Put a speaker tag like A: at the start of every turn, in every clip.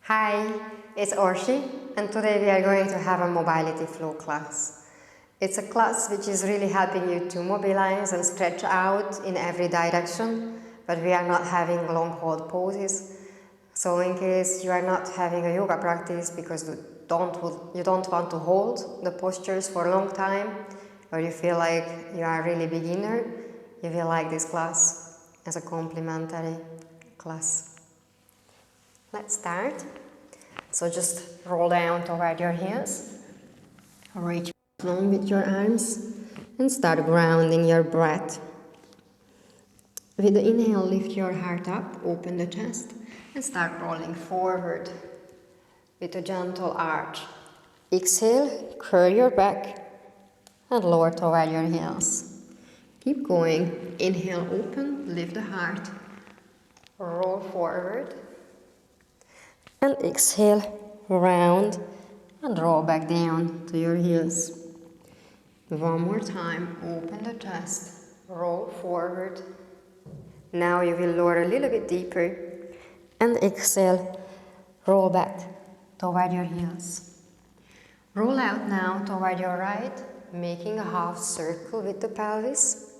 A: Hi, it's Orsi, and today we are going to have a mobility flow class. It's a class which is really helping you to mobilize and stretch out in every direction, but we are not having long hold poses. So in case you are not having a yoga practice because you don't want to hold the postures for a long time, or you feel like you are a really beginner, you will like this class as a complementary class. Let's start. So just roll down toward your heels, reach long with your arms, and start grounding your breath. With the inhale, lift your heart up, open the chest, and start rolling forward with a gentle arch. Exhale, curl your back, and lower toward your heels. Keep going. Inhale, open, lift the heart, roll forward, and exhale, round, and roll back down to your heels. One more time, open the chest, roll forward. Now you will lower a little bit deeper, and exhale, roll back toward your heels. Roll out now toward your right, making a half circle with the pelvis,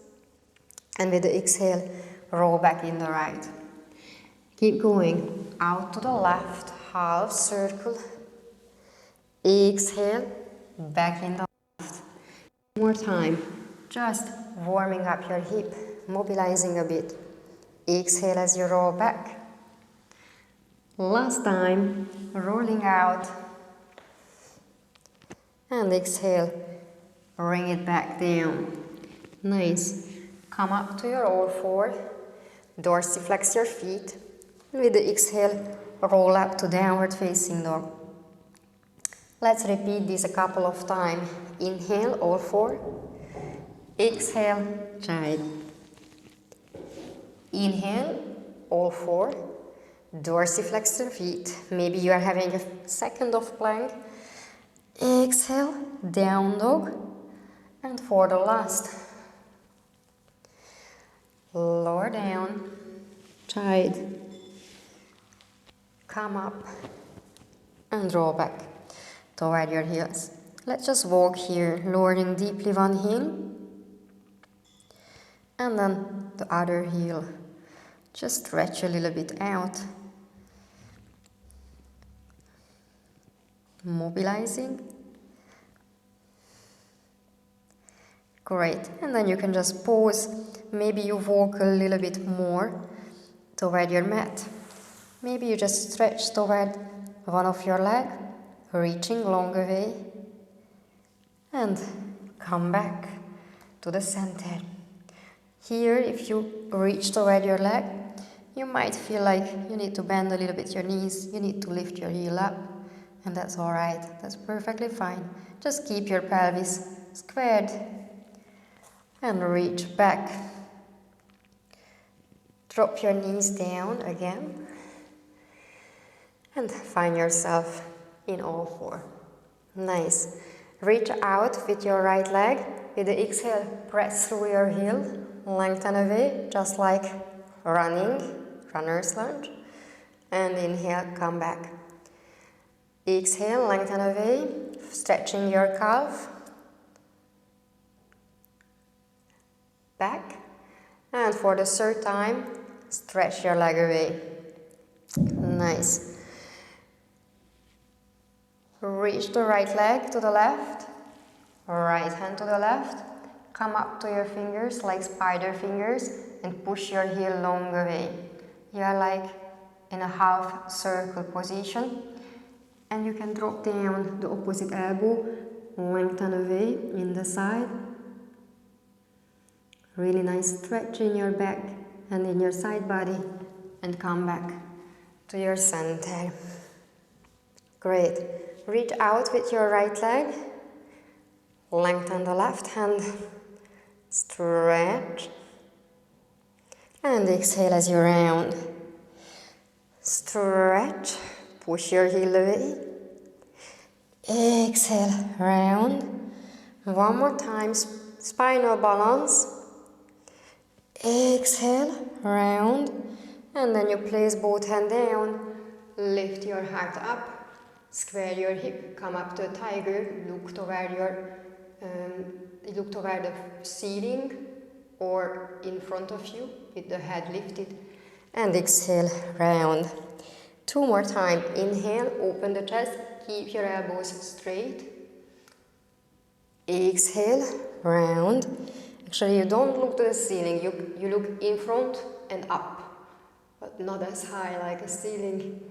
A: and with the exhale, roll back in the right. Keep going, out to the left, half circle. Exhale, back in the left. One more time, just warming up your hip, mobilizing a bit. Exhale as you roll back. Last time, rolling out. And exhale, bring it back down. Nice. Come up to your all four, dorsiflex your feet. With the exhale, roll up to downward facing dog. Let's repeat this a couple of times. Inhale, all four. Exhale, child. Inhale, all four. Dorsiflex your feet. Maybe you are having a second of plank. Exhale, down dog. And for the last, lower down, child. Come up and roll back toward your heels. Let's just walk here, lowering deeply one heel and then the other heel. Just stretch a little bit out. Mobilizing. Great. And then you can just pause. Maybe you walk a little bit more toward your mat. Maybe you just stretch toward one of your legs, reaching long away, and come back to the center. Here, if you reach toward your leg, you might feel like you need to bend a little bit your knees, you need to lift your heel up, and that's alright, that's perfectly fine. Just keep your pelvis squared and reach back. Drop your knees down again. And find yourself in all four. Nice. Reach out with your right leg. With the exhale, press through your heel. Lengthen away, just like runner's lunge. And inhale, come back. Exhale, lengthen away, stretching your calf. Back. And for the third time, stretch your leg away. Nice. Reach the right leg to the left, right hand to the left, come up to your fingers like spider fingers and push your heel long away. You are like in a half circle position, and you can drop down the opposite elbow, lengthen away in the side. Really nice stretch in your back and in your side body, and come back to your center. Great. Reach out with your right leg, lengthen the left hand, stretch, and exhale as you round. Stretch, push your heel away, exhale, round. One more time, spinal balance, exhale, round, and then you place both hands down, lift lift your heart up, square your hip, come up to a tiger, look toward the ceiling or in front of you with the head lifted, and exhale, round. 2 more times. Inhale, open the chest, keep your elbows straight. Exhale, round. Actually, you don't look to the ceiling, you look in front and up, but not as high like a ceiling.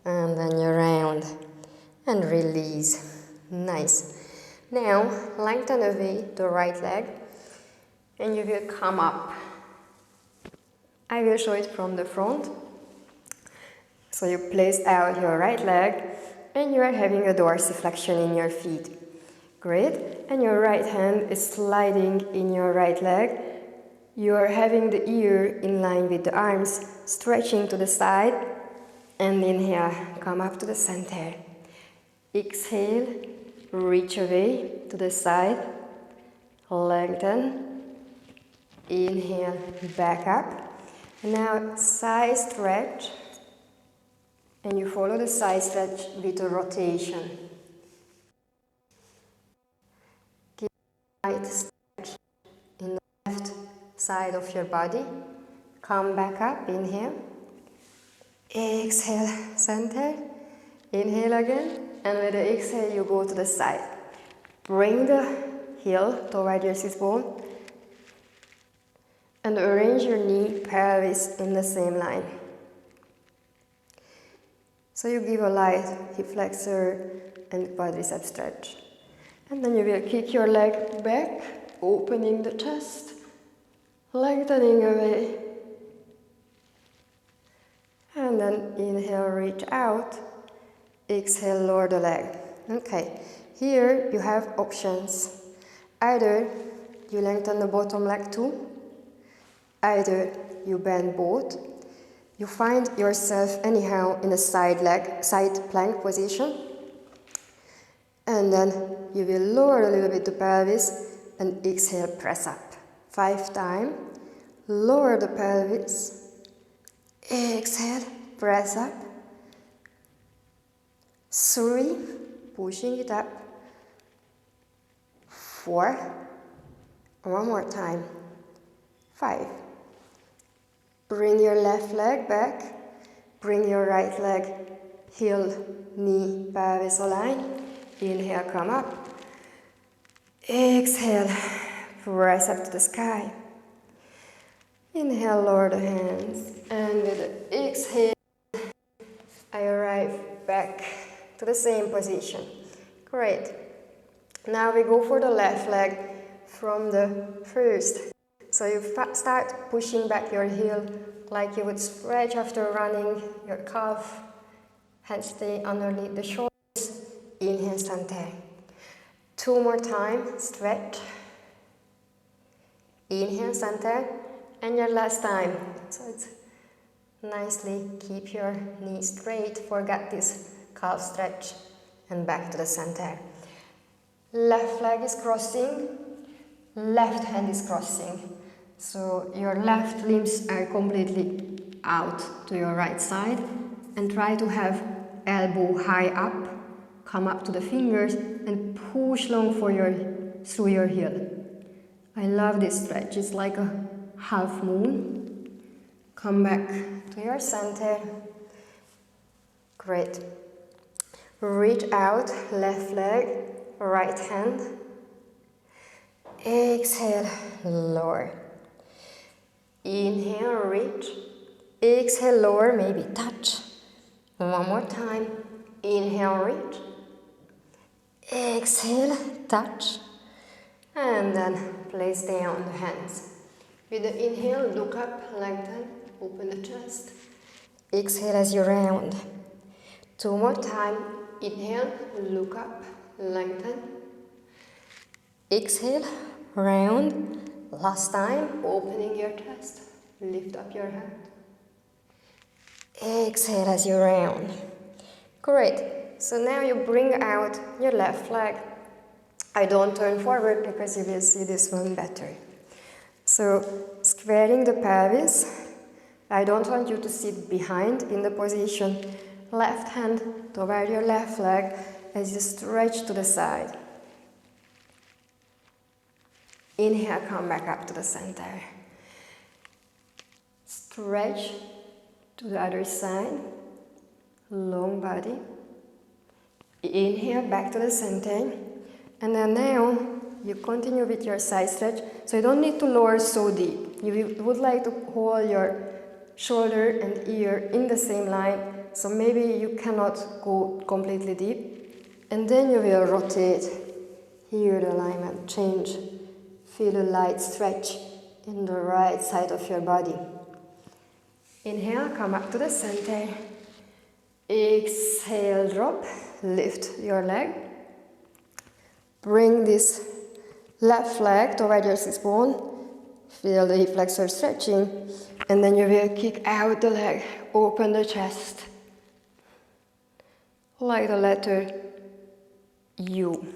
A: And then you round and release. Nice. Now, lengthen away the right leg and you will come up. I will show it from the front. So you place out your right leg and you are having a dorsiflexion in your feet. Great. And your right hand is sliding in your right leg. You are having the ear in line with the arms, stretching to the side. And inhale, come up to the center. Exhale, reach away to the side. Lengthen. Inhale, back up. Now side stretch. And you follow the side stretch with a rotation. Keep a light stretch in the left side of your body. Come back up, inhale. Exhale, center. Inhale again. And with the exhale, you go to the side. Bring the heel toward your sit bone. And arrange your knee, pelvis in the same line. So you give a light hip flexor and quadricep stretch. And then you will kick your leg back, opening the chest, lengthening away. And then inhale, reach out. Exhale, lower the leg. Okay, here you have options. Either you lengthen the bottom leg too, either you bend both. You find yourself anyhow in a side plank position. And then you will lower a little bit the pelvis and exhale, press up. 5 times. Lower the pelvis. Exhale, press up. 3, pushing it up. 4, one more time. 5. Bring your left leg back, bring your right leg, heel, knee, pelvis align. Inhale, come up. Exhale, press up to the sky. Inhale, lower the hands. And with the exhale, I arrive back to the same position. Great. Now we go for the left leg from the first. So you start pushing back your heel like you would stretch after running your calf. Hands stay underneath the shoulders. Inhale, center. 2 more times, stretch. Inhale, center. And your last time. So it's nicely keep your knee straight. Forget this calf stretch. And back to the center. Left leg is crossing. Left hand is crossing. So your left limbs are completely out to your right side and try to have elbow high up, come up to the fingers and push long through your heel. I love this stretch, it's like a half moon. Come back to your center. Great. Reach out, left leg, right hand. Exhale, lower. Inhale, reach. Exhale, lower, maybe touch. One more time. Inhale, reach. Exhale, touch. And then place down the hands. With the inhale, look up, lengthen, open the chest. Exhale as you round. 2 more time. Inhale, look up, lengthen. Exhale, round. Last time, opening your chest, lift up your head. Exhale as you round. Great. So now you bring out your left leg. I don't turn forward because you will see this one better. So squaring the pelvis. I don't want you to sit behind in the position. left hand toward your left leg as you stretch to the side. Inhale, come back up to the center. Stretch to the other side. Long body. Inhale, back to the center. And then now you continue with your side stretch. So you don't need to lower so deep. You would like to hold your shoulder and ear in the same line. So maybe you cannot go completely deep. And then you will rotate. Here the alignment change. Feel a light stretch in the right side of your body. Inhale, come up to the center. Exhale, drop. Lift your leg. Bring this left leg toward your sits bone. Feel the hip flexor stretching. And then you will kick out the leg. Open the chest. Like the letter U.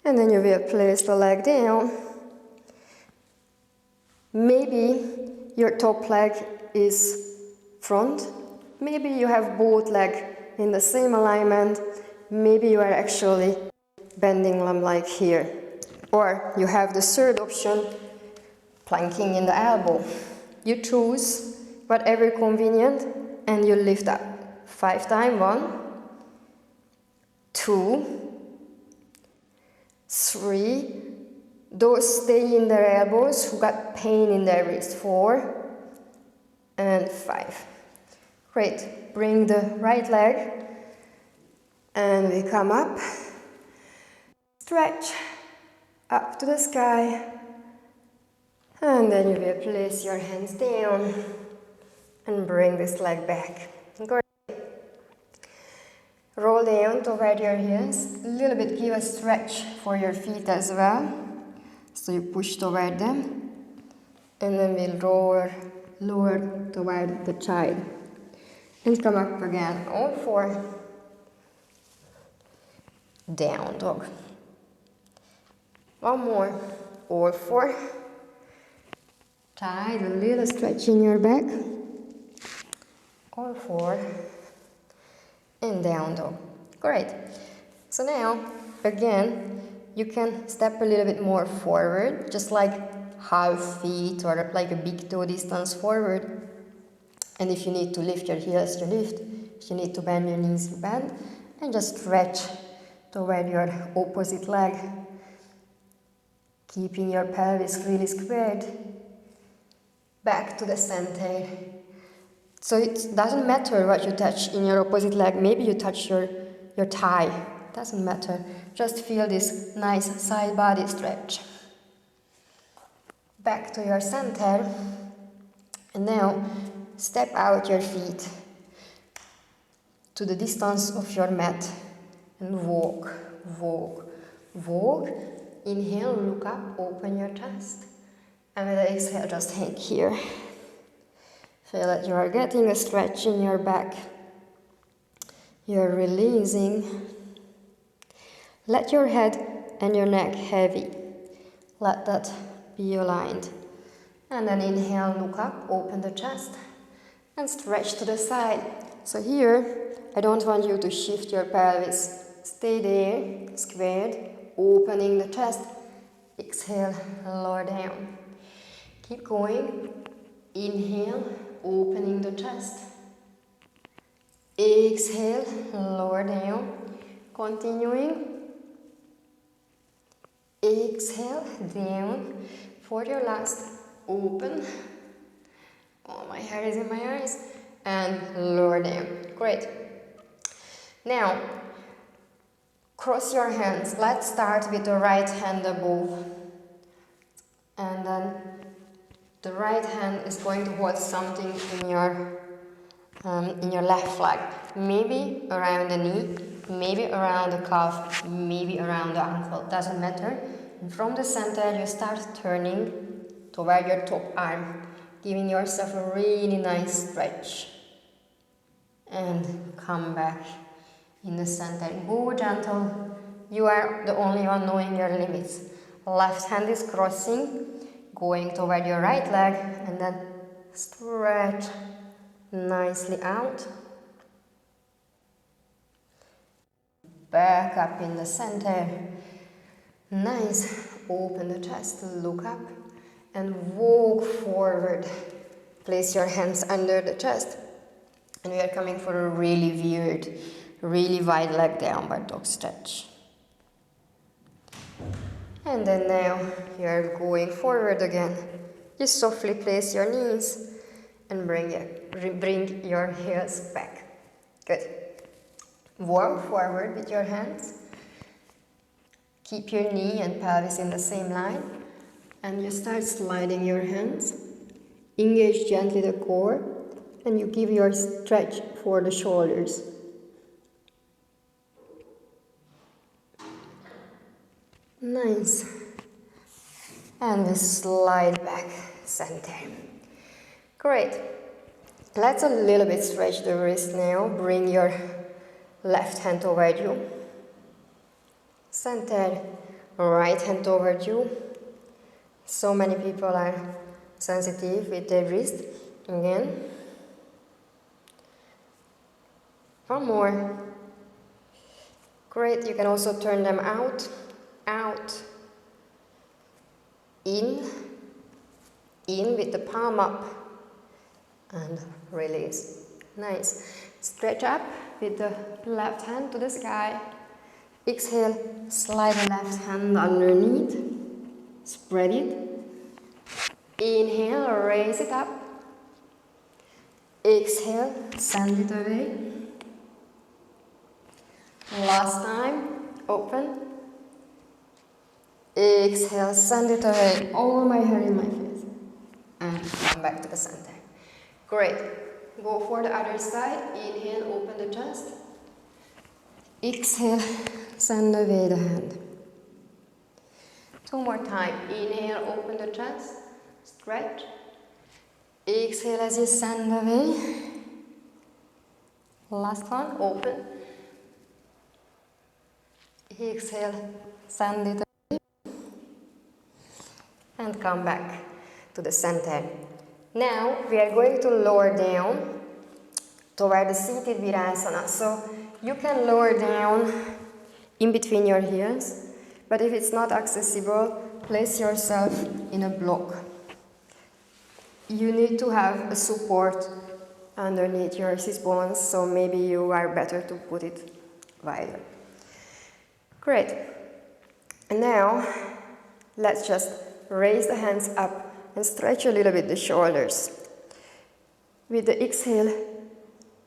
A: And then you will place the leg down. Maybe your top leg is front. Maybe you have both legs in the same alignment. Maybe you are actually bending them like here. Or you have the third option, planking in the elbow. You choose whatever convenient and you lift up. 5 times. 1, 2, 3. Those stay in their elbows who got pain in their wrist. 4 and 5. Great. Bring the right leg and we come up. Stretch up to the sky. And then you will place your hands down and bring this leg back. Great. Roll down toward your heels. A little bit give a stretch for your feet as well. So you push toward them. And then we'll lower toward the child. And come up again. All 4. Down dog. 1 more. All 4. Tight, a little stretch in your back. All 4. And down dog. Great. So now, again, you can step a little bit more forward, just like half feet or like a big toe distance forward. And if you need to lift your heels, you lift. If you need to bend your knees, you bend. And just stretch toward your opposite leg. Keeping your pelvis really squared. Back to the center. So it doesn't matter what you touch in your opposite leg. Maybe you touch your thigh. Doesn't matter. Just feel this nice side body stretch. Back to your center. And now step out your feet to the distance of your mat and walk, walk, walk. Inhale, look up, open your chest. And with the exhale, just hang here. Feel that you are getting a stretch in your back. You're releasing. Let your head and your neck heavy. Let that be aligned. And then inhale, look up, open the chest. And stretch to the side. So here, I don't want you to shift your pelvis. Stay there, squared, opening the chest. Exhale, lower down. Keep going. Inhale, opening the chest. Exhale, lower down. Continuing. Exhale, down. For your last, open. Oh, my hair is in my eyes. And lower down. Great. Now, cross your hands. Let's start with the right hand above. And then the right hand is going to hold something in your left leg. Maybe around the knee, maybe around the calf, maybe around the ankle. Doesn't matter. And from the center, you start turning toward your top arm, giving yourself a really nice stretch. And come back in the center. Go gentle. You are the only one knowing your limits. Left hand is crossing, going toward your right leg, and then stretch nicely out. back up in the center. Nice. Open the chest, look up, and walk forward. Place your hands under the chest. And we are coming for a really weird, really wide leg downward dog stretch. And then now you are going forward again. Just softly place your knees and bring your heels back. Good. Walk forward with your hands. Keep your knee and pelvis in the same line. And you start sliding your hands. Engage gently the core. And you give your stretch for the shoulders. Nice. And we slide back, center. Great. Let's a little bit stretch the wrist now. Bring your left hand toward you. Center. Right hand toward you. So many people are sensitive with their wrist. Again. One more. Great. You can also turn them out, out, in with the palm up, and release. Nice. Stretch up with the left hand to the sky. Exhale, slide the left hand underneath. Spread it. Inhale, raise it up. Exhale, send it away. Last time, open. Exhale, send it away. All my hair in my face. And come back to the center. Great. Go for the other side. Inhale, open the chest. Exhale, send away the hand. Two more times. Inhale, open the chest. Stretch. Exhale as you send away. Last one, open. Exhale, send it away. And come back to the center. Now we are going to lower down toward the seated virasana. So you can lower down in between your heels, but if it's not accessible, place yourself in a block. You need to have a support underneath your sit bones, so maybe you are better to put it wider. Great. And now let's just raise the hands up and stretch a little bit the shoulders. With the exhale,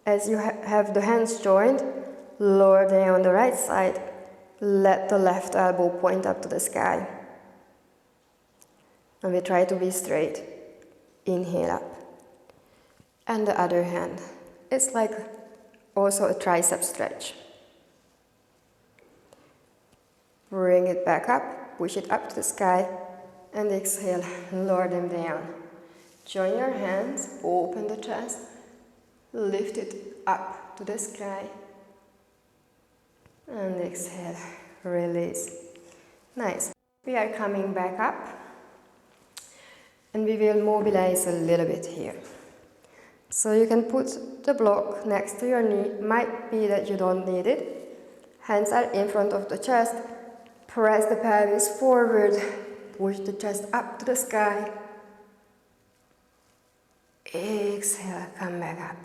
A: as you have the hands joined, lower down the right side, let the left elbow point up to the sky. And we try to be straight. Inhale up. And the other hand. It's like also a tricep stretch. Bring it back up, push it up to the sky, and exhale, lower them down. Join your hands, open the chest, lift it up to the sky, and exhale, release. Nice. We are coming back up, and we will mobilize a little bit here. So you can put the block next to your knee. Might be that you don't need it. Hands are in front of the chest. Press the pelvis forward. Push the chest up to the sky. Exhale, come back up.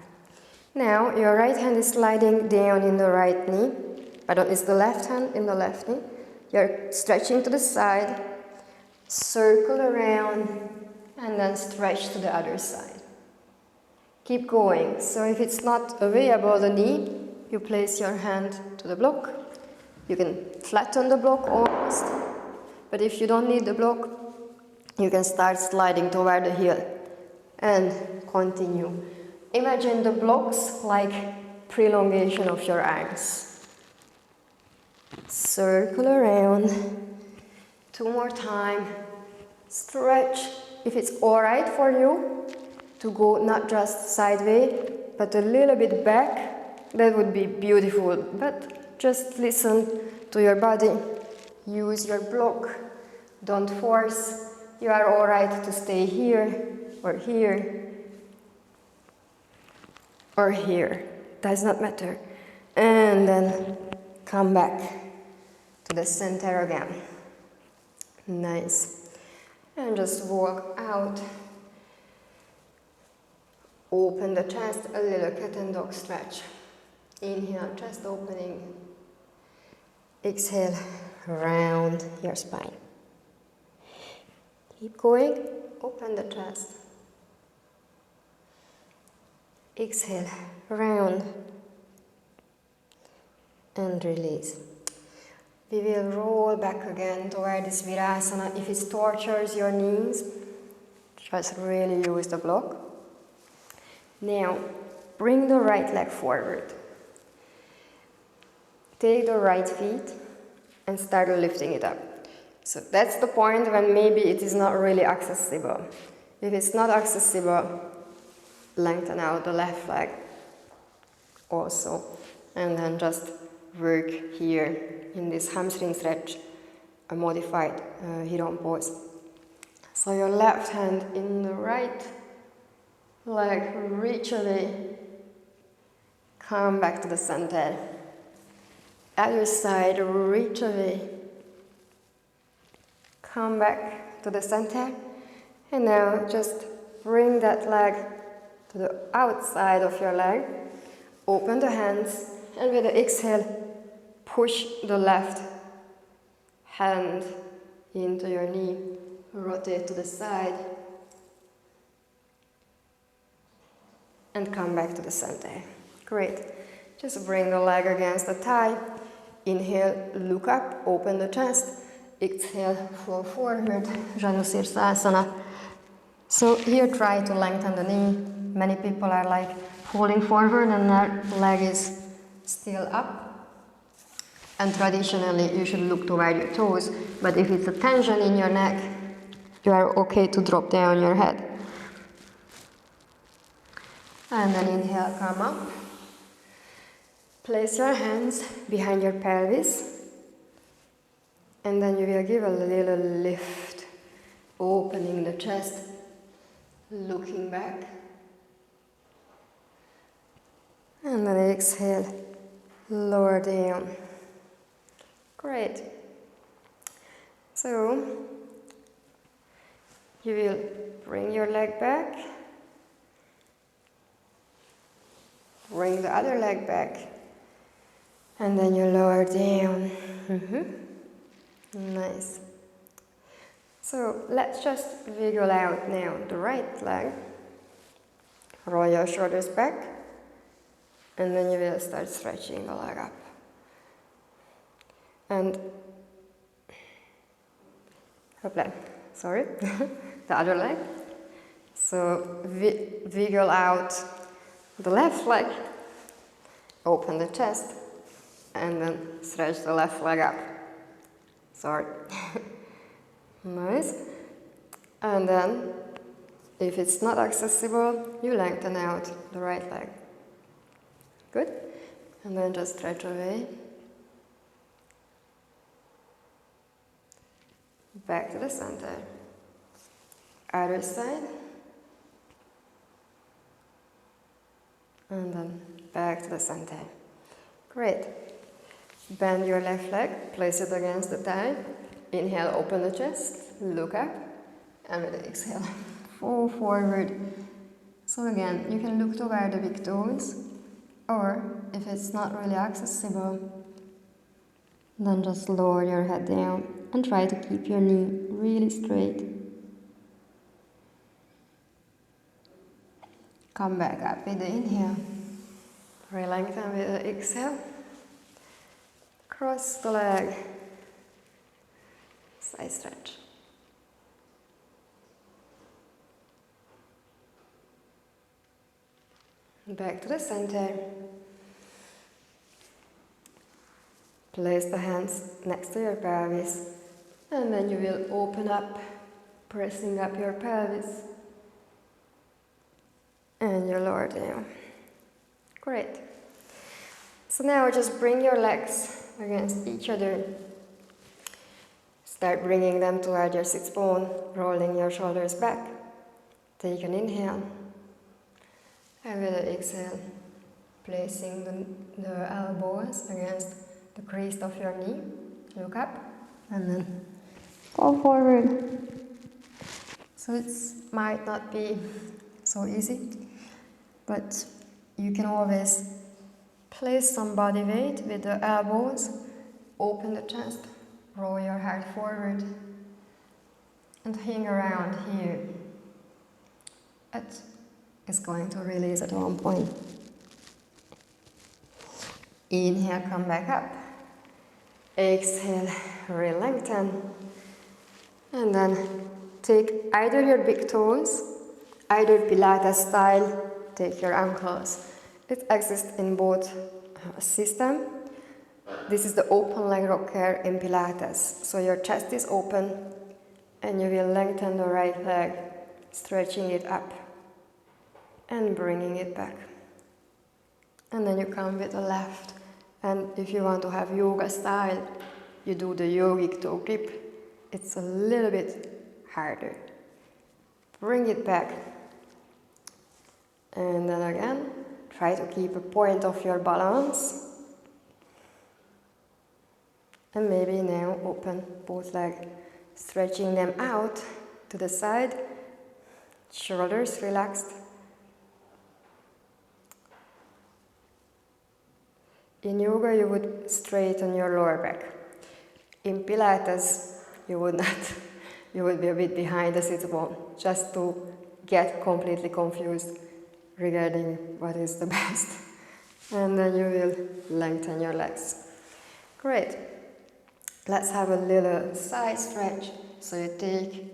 A: Now your right hand is sliding down in the right knee. Pardon, it's the left hand in the left knee. You're stretching to the side. Circle around and then stretch to the other side. Keep going. So if it's not available, the knee, you place your hand to the block. You can flatten the block almost. But if you don't need the block, you can start sliding toward the heel and continue. Imagine the blocks like prolongation of your arms. Circle around. Two more times. Stretch. If it's alright for you to go not just sideways, but a little bit back, that would be beautiful. But just listen to your body. Use your block. Don't force. You are alright to stay here, or here, or here. Does not matter. And then Come back to the center again. Nice. And just walk out. Open the chest, a little cat and dog stretch. Inhale, chest opening. Exhale, round your spine. Keep going, open the chest. Exhale, round. And release. We will roll back again toward this Virasana. If it tortures your knees, just really use the block. Now, bring the right leg forward. Take the right feet and start lifting it up. So that's the point when maybe it is not really accessible. If it's not accessible, lengthen out the left leg also. And then just work here in this hamstring stretch, a modified hidden pose. So your left hand in the right leg, reach away, come back to the center. Other side, reach away, come back to the center. And now just bring that leg to the outside of your leg, open the hands, and with the exhale, push the left hand into your knee, rotate to the side, and come back to the center. Great. Just bring the leg against the thigh. Inhale, look up, open the chest. Exhale, fall forward, Janusirsasana. So here try to lengthen the knee. Many people are like falling forward and their leg is still up. And traditionally you should look toward your toes, but if it's a tension in your neck, you are okay to drop down your head. And then inhale, come up. Place your hands behind your pelvis. And then you will give a little lift, opening the chest, looking back. And then exhale, lower down. Great. So, you will bring your leg back, bring the other leg back, and then you lower down. Nice. So, let's just wiggle out now the right leg, roll your shoulders back, and then you will start stretching the leg up. And, the other leg. So wiggle out the left leg, open the chest, and then stretch the left leg up. Sorry. Nice. And then, if it's not accessible, you lengthen out the right leg. Good. And then just stretch away. Back to the center. Other side. And then back to the center. Great. Bend your left leg, place it against the thigh. Inhale, open the chest, look up, and with the exhale, fall forward. So again, you can look toward the big toes, or if it's not really accessible, then just lower your head down and try to keep your knee really straight. Come back up with the inhale. Re-lengthen with the exhale. Cross the leg. Side stretch. Back to the center. Place the hands next to your pelvis, and then you will open up, pressing up your pelvis, and you lower down. Great. So now just bring your legs against each other. Start bringing them toward your sits bone, rolling your shoulders back. Take an inhale, and with an exhale, placing the elbows against the crease of your knee. Look up and then go forward. So it might not be so easy, but you can always place some body weight with the elbows, open the chest, roll your heart forward, and hang around here. It is going to release at one point. Inhale, come back up. Exhale, re-lengthen. And then take either your big toes, either Pilates style, take your ankles. It exists in both systems. This is the open leg rocker in Pilates. So your chest is open and you will lengthen the right leg, stretching it up and bringing it back. And then you come with the left. And if you want to have yoga style, you do the yogic toe grip. It's a little bit harder. Bring it back. And then again, try to keep a point of your balance. And maybe now open both legs, stretching them out to the side, shoulders relaxed. In yoga, you would straighten your lower back. In Pilates, you would not. You would be a bit behind the sit bone, just to get completely confused regarding what is the best. And then you will lengthen your legs. Great. Let's have a little side stretch. So you take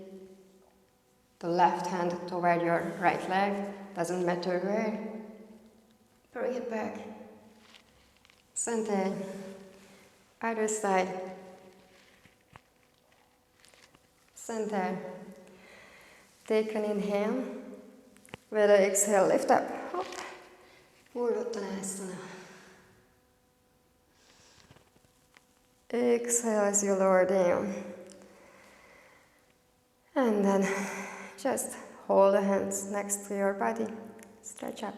A: the left hand toward your right leg, doesn't matter where. Bring it back. Center. Other side. Center. Take an inhale. With an exhale, lift up. Hop. Uttanasana. Exhale as you lower down. And then just hold the hands next to your body. Stretch up.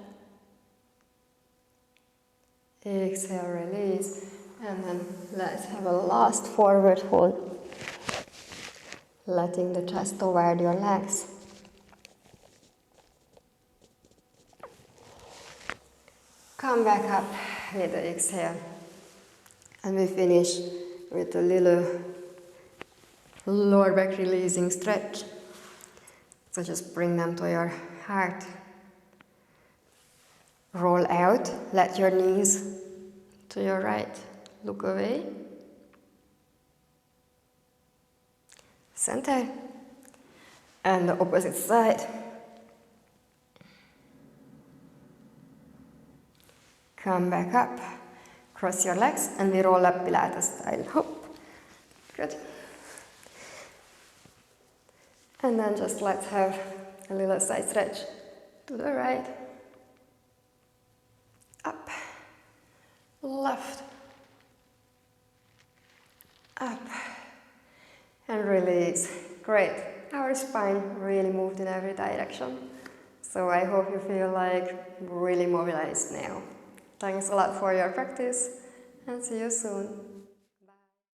A: Exhale, release. And then let's have a last forward fold. Letting the chest toward your legs. Come back up with the exhale. And we finish with a little lower back releasing stretch. So just bring them to your heart. Roll out, let your knees to your right look away. Center. And the opposite side. Come back up. Cross your legs and we roll up Pilates style. Hop. Good. And then just let's have a little side stretch to the right. Up. Left. Up. And release. Great. Our spine really moved in every direction. So I hope you feel like really mobilized now. Thanks a lot for your practice and see you soon.